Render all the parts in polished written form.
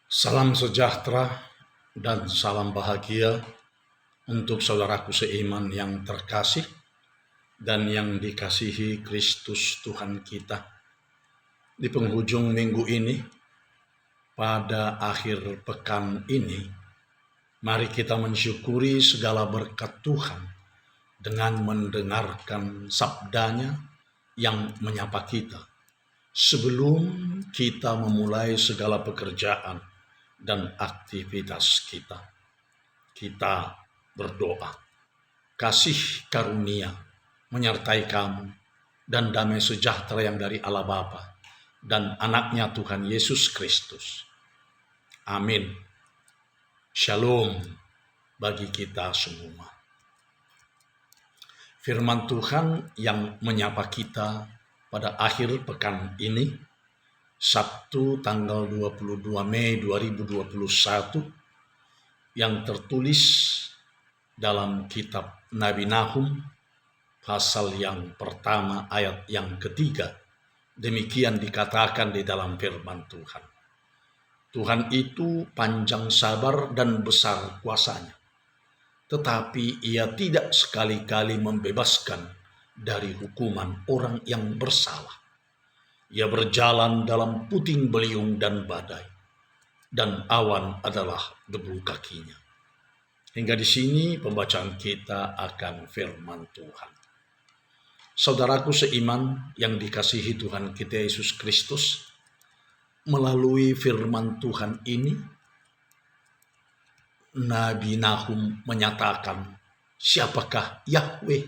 Salam sejahtera dan salam bahagia untuk saudaraku seiman yang terkasih dan yang dikasihi Kristus Tuhan kita. Di penghujung minggu ini, pada akhir pekan ini, mari kita mensyukuri segala berkat Tuhan dengan mendengarkan sabdanya yang menyapa kita. Sebelum kita memulai segala pekerjaan dan aktivitas kita berdoa. Kasih karunia menyertai kamu dan damai sejahtera yang dari Allah Bapa dan anaknya Tuhan Yesus Kristus. Amin. Shalom bagi kita semua. Firman Tuhan yang menyapa kita pada akhir pekan ini, Sabtu tanggal 22 Mei 2021, yang tertulis dalam kitab Nabi Nahum, pasal yang pertama ayat yang ketiga. Demikian dikatakan di dalam firman Tuhan. Tuhan itu panjang sabar dan besar kuasanya, tetapi ia tidak sekali-kali membebaskan dari hukuman orang yang bersalah. Ia berjalan dalam puting beliung dan badai, dan awan adalah debu kakinya. Hingga di sini pembacaan kita akan firman Tuhan. Saudaraku seiman yang dikasihi Tuhan kita Yesus Kristus, melalui firman Tuhan ini, Nabi Nahum menyatakan siapakah Yahweh,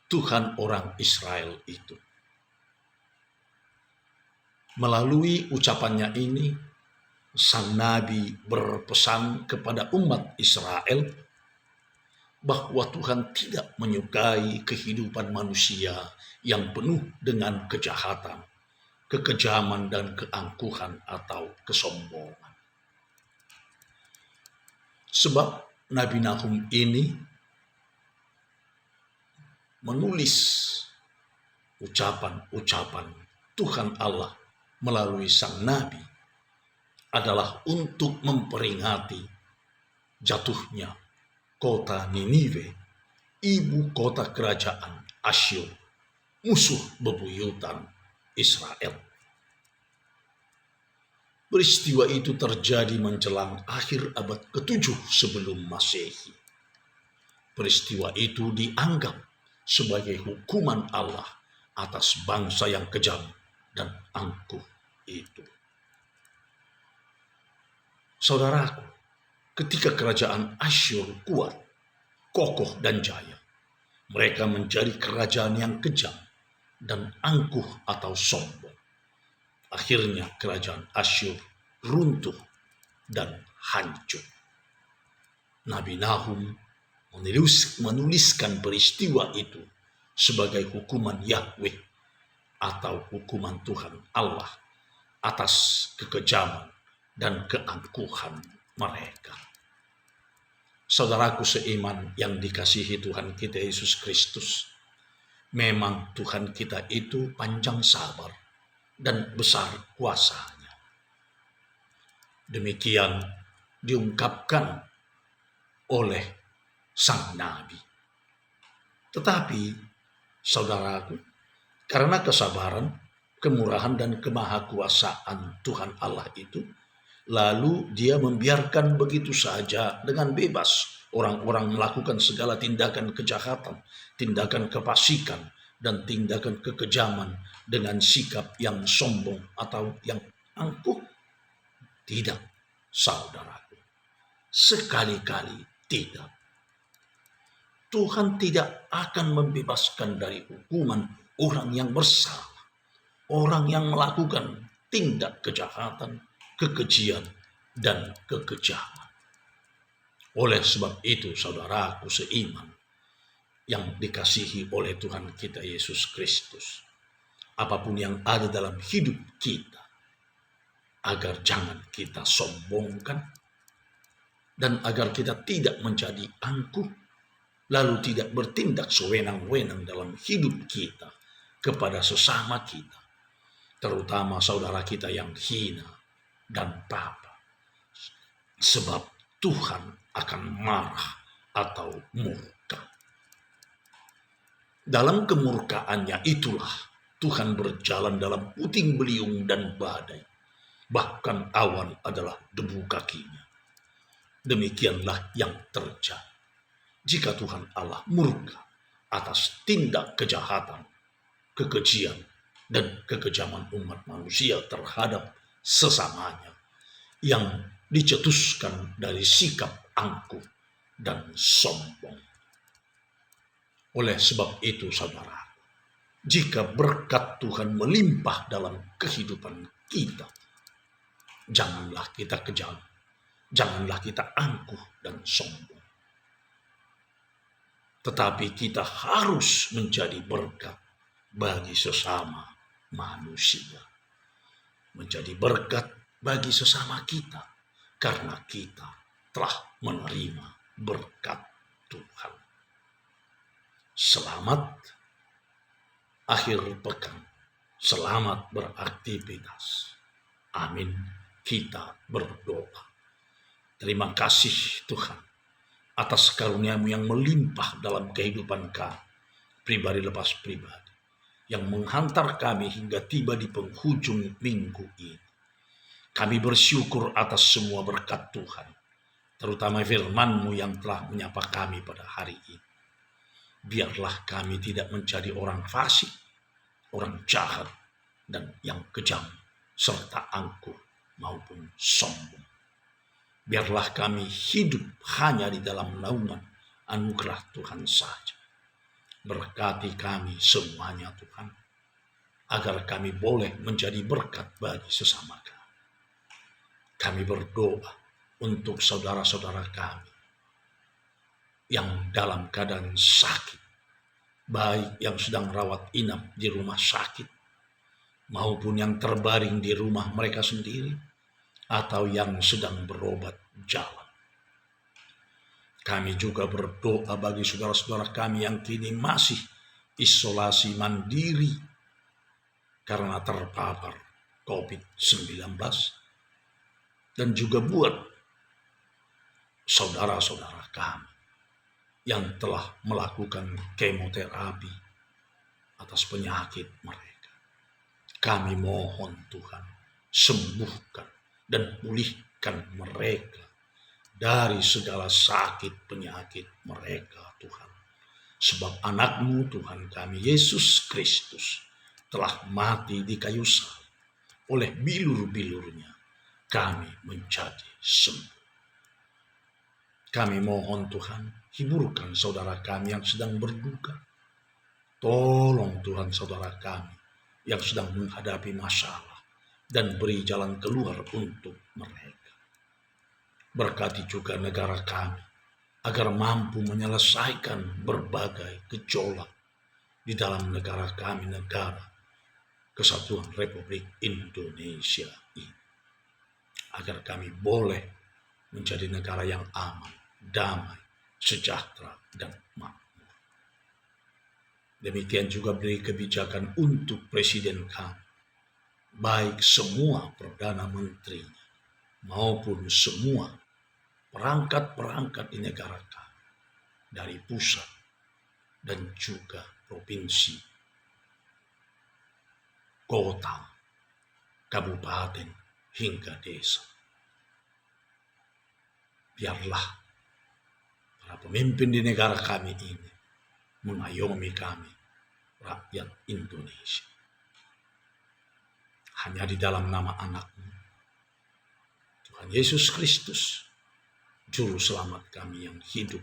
Tuhan orang Israel itu. Melalui ucapannya ini, sang Nabi berpesan kepada umat Israel bahwa Tuhan tidak menyukai kehidupan manusia yang penuh dengan kejahatan, kekejaman, dan keangkuhan atau kesombongan. Sebab Nabi Nahum ini menulis ucapan-ucapan Tuhan Allah melalui sang Nabi adalah untuk memperingati jatuhnya kota Niniwe, ibu kota kerajaan Asyur, musuh bebuyutan Israel. Peristiwa itu terjadi menjelang akhir abad ke-7 sebelum Masehi. Peristiwa itu dianggap sebagai hukuman Allah atas bangsa yang kejam dan angkuh itu. Saudaraku, ketika kerajaan Asyur kuat, kokoh, dan jaya, mereka menjadi kerajaan yang kejam dan angkuh atau sombong. Akhirnya kerajaan Asyur runtuh dan hancur. Nabi Nahum menuliskan peristiwa itu sebagai hukuman Yahweh atau hukuman Tuhan Allah atas kekejaman dan keangkuhan mereka. Saudaraku seiman yang dikasihi Tuhan kita Yesus Kristus, memang Tuhan kita itu panjang sabar dan besar kuasanya. Demikian diungkapkan oleh sang Nabi. Tetapi, saudaraku, karena kesabaran, kemurahan, dan kemahakuasaan Tuhan Allah itu, lalu dia membiarkan begitu saja dengan bebas orang-orang melakukan segala tindakan kejahatan, tindakan kefasikan, dan tindakan kekejaman dengan sikap yang sombong atau yang angkuh. Tidak, saudaraku. Sekali-kali tidak. Tuhan tidak akan membebaskan dari hukuman orang yang bersalah, orang yang melakukan tindak kejahatan, kekejian, dan kekejaman. Oleh sebab itu, saudaraku seiman yang dikasihi oleh Tuhan kita Yesus Kristus, apapun yang ada dalam hidup kita, agar jangan kita sombongkan, dan agar kita tidak menjadi angkuh, lalu tidak bertindak sewenang-wenang dalam hidup kita kepada sesama kita, terutama saudara kita yang hina dan papa. sebab Tuhan akan marah atau murka. Dalam kemurkaannya itulah Tuhan berjalan dalam puting beliung dan badai. Bahkan awan adalah debu kakinya. Demikianlah yang terjadi jika Tuhan Allah murka atas tindak kejahatan, kekejian, dan kekejaman umat manusia terhadap sesamanya yang dicetuskan dari sikap angkuh dan sombong. Oleh sebab itu, saudara, jika berkat Tuhan melimpah dalam kehidupan kita, janganlah kita kejam, janganlah kita angkuh dan sombong. Tetapi kita harus menjadi berkat bagi sesama manusia. Menjadi berkat bagi sesama kita karena kita telah menerima berkat Tuhan. Selamat akhir pekan. Selamat beraktivitas. Amin. Kita berdoa. Terima kasih Tuhan atas karunia-Mu yang melimpah dalam kehidupan kami, pribadi lepas pribadi, yang menghantar kami hingga tiba di penghujung minggu ini. Kami bersyukur atas semua berkat Tuhan, terutama firman-Mu yang telah menyapa kami pada hari ini. Biarlah kami tidak menjadi orang fasik, orang jahat, dan yang kejam, serta angkuh maupun sombong. Biarlah kami hidup hanya di dalam naungan anugerah Tuhan saja. Berkati kami semuanya Tuhan, agar kami boleh menjadi berkat bagi sesama kami. Kami berdoa untuk saudara-saudara kami yang dalam keadaan sakit, baik yang sedang rawat inap di rumah sakit, maupun yang terbaring di rumah mereka sendiri, atau yang sedang berobat jalan. Kami juga berdoa bagi saudara-saudara kami yang kini masih isolasi mandiri karena terpapar COVID-19, dan juga buat saudara-saudara kami yang telah melakukan kemoterapi atas penyakit mereka. Kami mohon Tuhan, sembuhkan dan pulihkan mereka dari segala sakit penyakit mereka Tuhan. Sebab anak-Mu Tuhan kami Yesus Kristus telah mati di kayu salib. Oleh bilur-bilurnya kami menjadi sembuh. Kami mohon Tuhan, hiburkan saudara kami yang sedang berduka. Tolong Tuhan saudara kami yang sedang menghadapi masalah dan beri jalan keluar untuk mereka. Berkati juga negara kami agar mampu menyelesaikan berbagai gejolak di dalam negara kami, negara Kesatuan Republik Indonesia ini. Agar kami boleh menjadi negara yang aman, damai, sejahtera, dan makmur. Demikian juga beri kebijakan untuk presiden kami, baik semua perdana menterinya maupun semua perangkat-perangkat di negara kami, dari pusat dan juga provinsi, kota, kabupaten, hingga desa. Biarlah para pemimpin di negara kami ini mengayomi kami, rakyat Indonesia. Hanya di dalam nama anak-Mu, Tuhan Yesus Kristus, Juru Selamat kami yang hidup,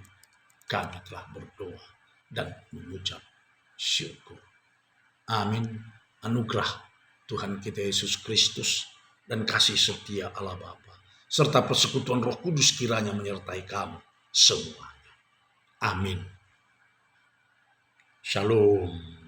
kami telah berdoa dan mengucap syukur. Amin. Anugerah Tuhan kita Yesus Kristus dan kasih setia Allah Bapa serta persekutuan Roh Kudus kiranya menyertai kamu semuanya. Amin. Shalom.